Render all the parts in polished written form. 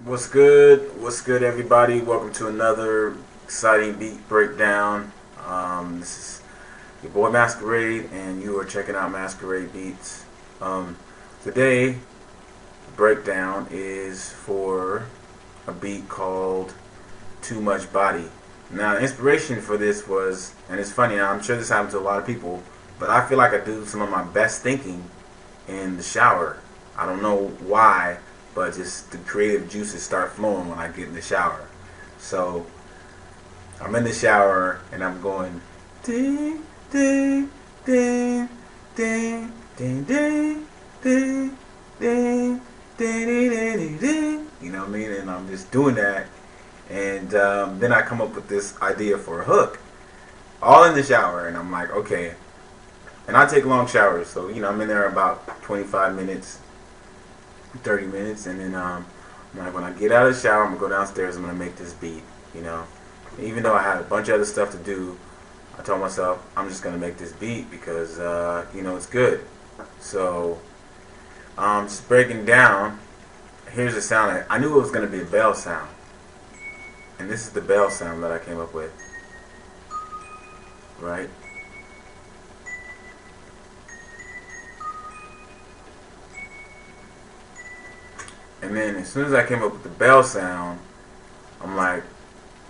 What's good? What's good, everybody? Welcome to another exciting beat breakdown. This is your boy Masquerade, and you are checking out Masquerade Beats. Today, the breakdown is for a beat called Too Much Body. Now, the inspiration for this was, and it's funny, now I'm sure this happens to a lot of people, but I feel like I do some of my best thinking in the shower. I don't know why, but just the creative juices start flowing when I get in the shower. So I'm in the shower and I'm going ding ding ding ding ding ding ding ding ding ding ding. You know what I mean? And I'm just doing that, and then I come up with this idea for a hook, all in the shower, and I'm like, okay. And I take long showers, so I'm in there about 25 minutes. 30 minutes, and then like when I get out of the shower, I'm gonna go downstairs. I'm gonna make this beat. Even though I had a bunch of other stuff to do, I told myself I'm just gonna make this beat because it's good. So just breaking down. Here's the sound. I knew it was gonna be a bell sound, and this is the bell sound that I came up with. Right. And then as soon as I came up with the bell sound, I'm like,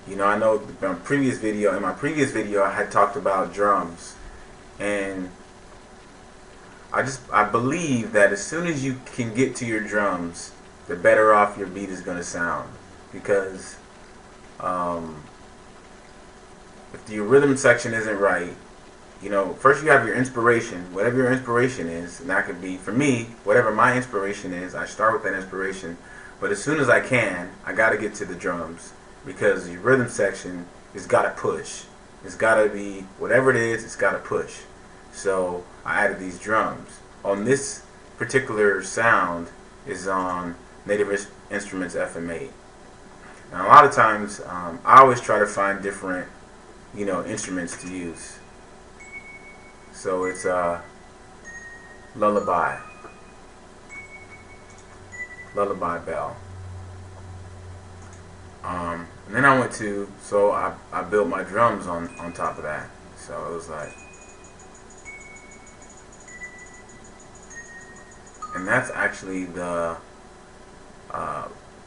I know in my previous video I had talked about drums, and I believe that as soon as you can get to your drums, the better off your beat is going to sound, because if your rhythm section isn't right, first you have your inspiration, whatever your inspiration is, and that could be, for me, whatever my inspiration is, I start with that inspiration, but as soon as I can, I got to get to the drums, because your rhythm section has got to push. It's got to be, whatever it is, it's got to push. So I added these drums. On this particular sound is on Native Instruments FM8. Now a lot of times, I always try to find different, instruments to use. So it's lullaby bell. And then I went to, so I built my drums on top of that. So it was like, and that's actually the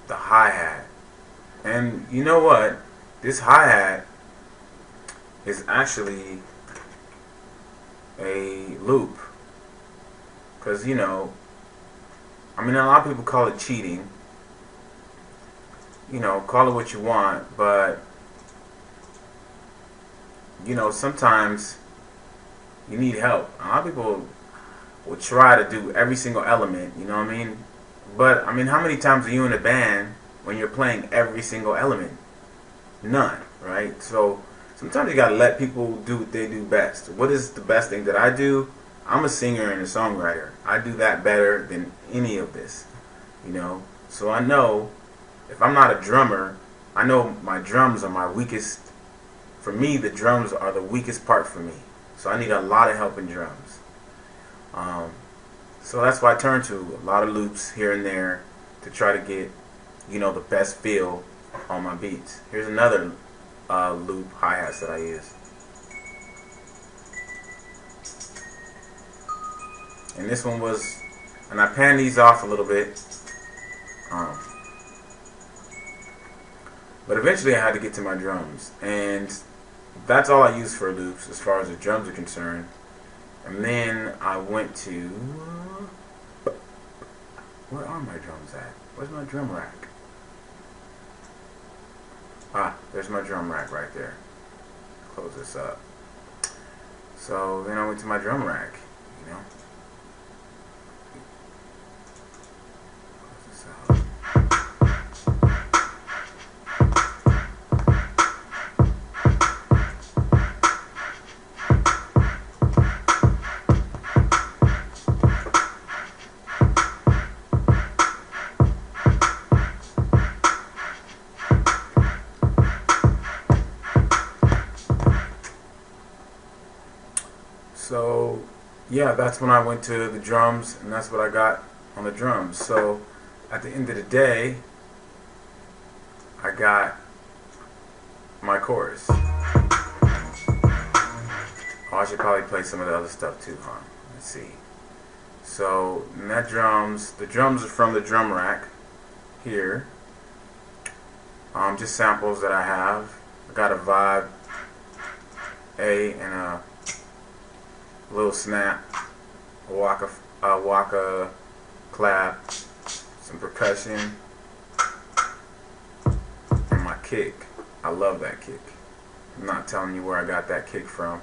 hi-hat. And you know what? This hi-hat is actually a loop, because a lot of people call it cheating, call it what you want, but sometimes you need help. A lot of people will try to do every single element, but how many times are you in a band when you're playing every single element? None, right? So sometimes you gotta let people do what they do best. What is the best thing that I do? I'm a singer and a songwriter. I do that better than any of this. So I know if I'm not a drummer, I know my drums are my weakest. For me, the drums are the weakest part for me. So I need a lot of help in drums. So that's why I turn to a lot of loops here and there to try to get, the best feel on my beats. Here's another loop hi-hats that I use, and this one was, and I panned these off a little bit, but eventually I had to get to my drums, and that's all I use for loops as far as the drums are concerned. And then I went to, where are my drums at? Where's my drum rack? There's my drum rack right there. Close this up. So then I went to my drum rack, Close this out. So yeah, that's when I went to the drums, and that's what I got on the drums. So at the end of the day, I got my chorus. Oh, I should probably play some of the other stuff too, huh? Let's see. So, net drums. The drums are from the drum rack here. Just samples that I have. I got a vibe A and a little snap, a waka clap, some percussion, and my kick. I love that kick. I'm not telling you where I got that kick from.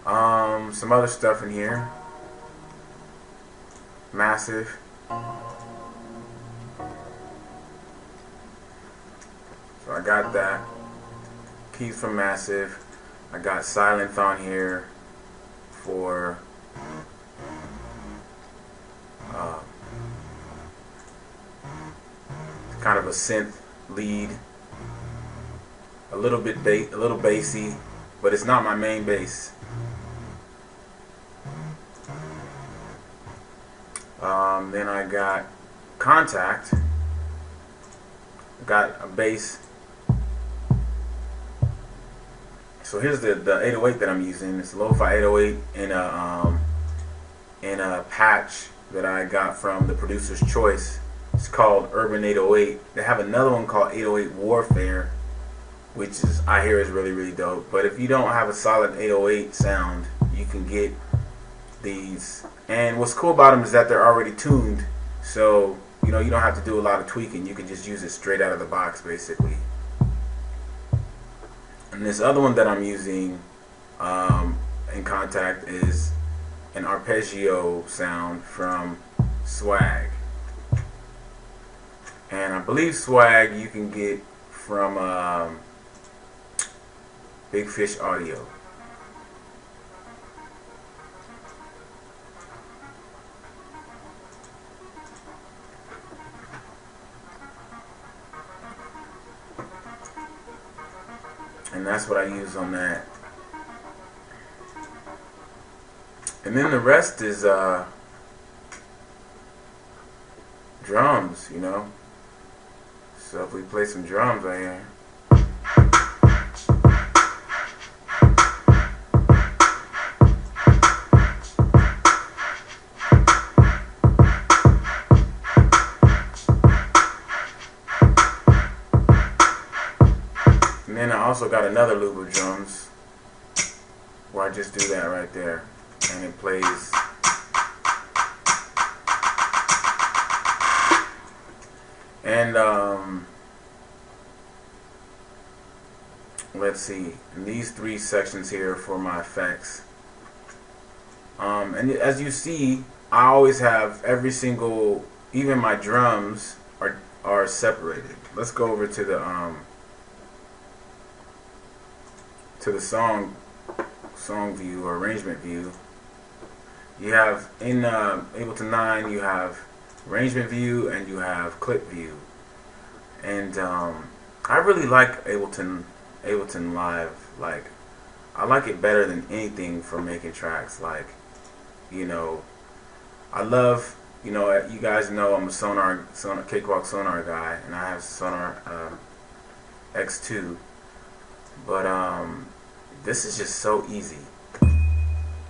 Some other stuff in here. Massive. So I got that. Keys from Massive. I got Silent on here for kind of a synth lead. A little bassy, but it's not my main bass. Then I got Contact. Got a bass. So here's the 808 that I'm using. It's a lo-fi 808 in a patch that I got from the Producer's Choice. It's called Urban 808. They have another one called 808 Warfare, which is, I hear, is really, really dope. But if you don't have a solid 808 sound, you can get these. And what's cool about them is that they're already tuned, so you don't have to do a lot of tweaking. You can just use it straight out of the box, basically. And this other one that I'm using in Contact is an arpeggio sound from Swag. And I believe Swag you can get from Big Fish Audio. And that's what I use on that. And then the rest is drums, So if we play some drums right here. And then I also got another loop of drums where I just do that right there, and it plays. And let's see, and these three sections here for my effects. And as you see, I always have every single, even my drums are separated. Let's go over to the song view or arrangement view. You have in Ableton 9 you have arrangement view and you have clip view. And I really like Ableton Live. Like, I like it better than anything for making tracks. Like, I love, you guys know I'm a Sonar Cakewalk Sonar guy, and I have Sonar X2. But this is just so easy.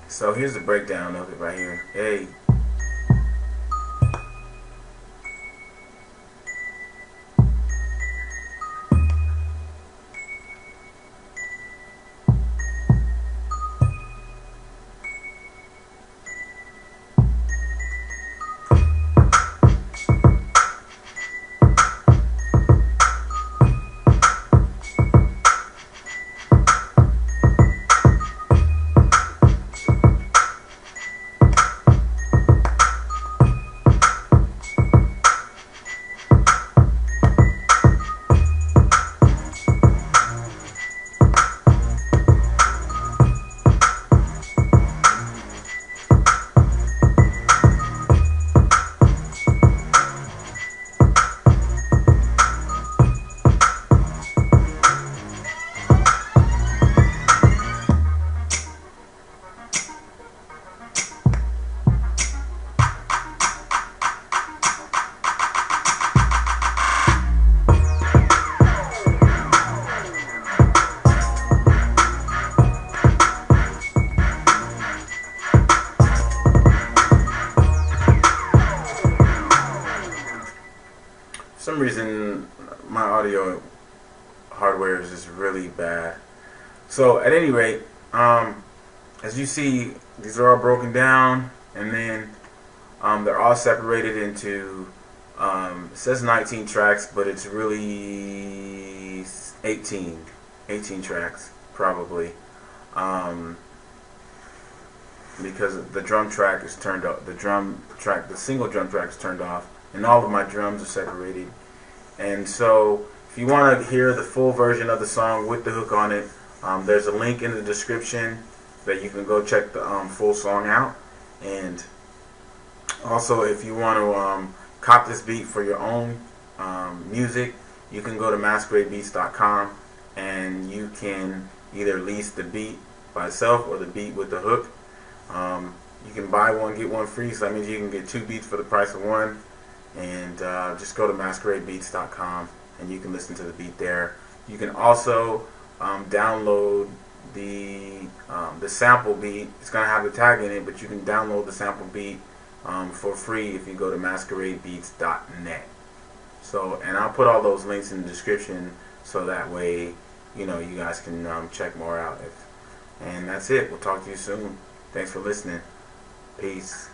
So here's the breakdown of it right here. Hey. some reason my audio hardware is just really bad. So at any rate, as you see, these are all broken down, and then they're all separated into it says 19 tracks, but it's really 18 tracks probably, because the drum track is turned off. The single drum track is turned off, and all of my drums are separated. And so if you want to hear the full version of the song with the hook on it, there's a link in the description that you can go check the full song out. And also, if you want to cop this beat for your own music, you can go to masqueradebeats.com, and you can either lease the beat by itself or the beat with the hook. You can buy one, get one free, so that means you can get 2 beats for the price of one. And just go to masqueradebeats.com, and you can listen to the beat there. You can also download the sample beat. It's going to have the tag in it, but you can download the sample beat for free if you go to masqueradebeats.net. So, and I'll put all those links in the description, so that way, you know, you guys can check more out. And that's it. We'll talk to you soon. Thanks for listening. Peace.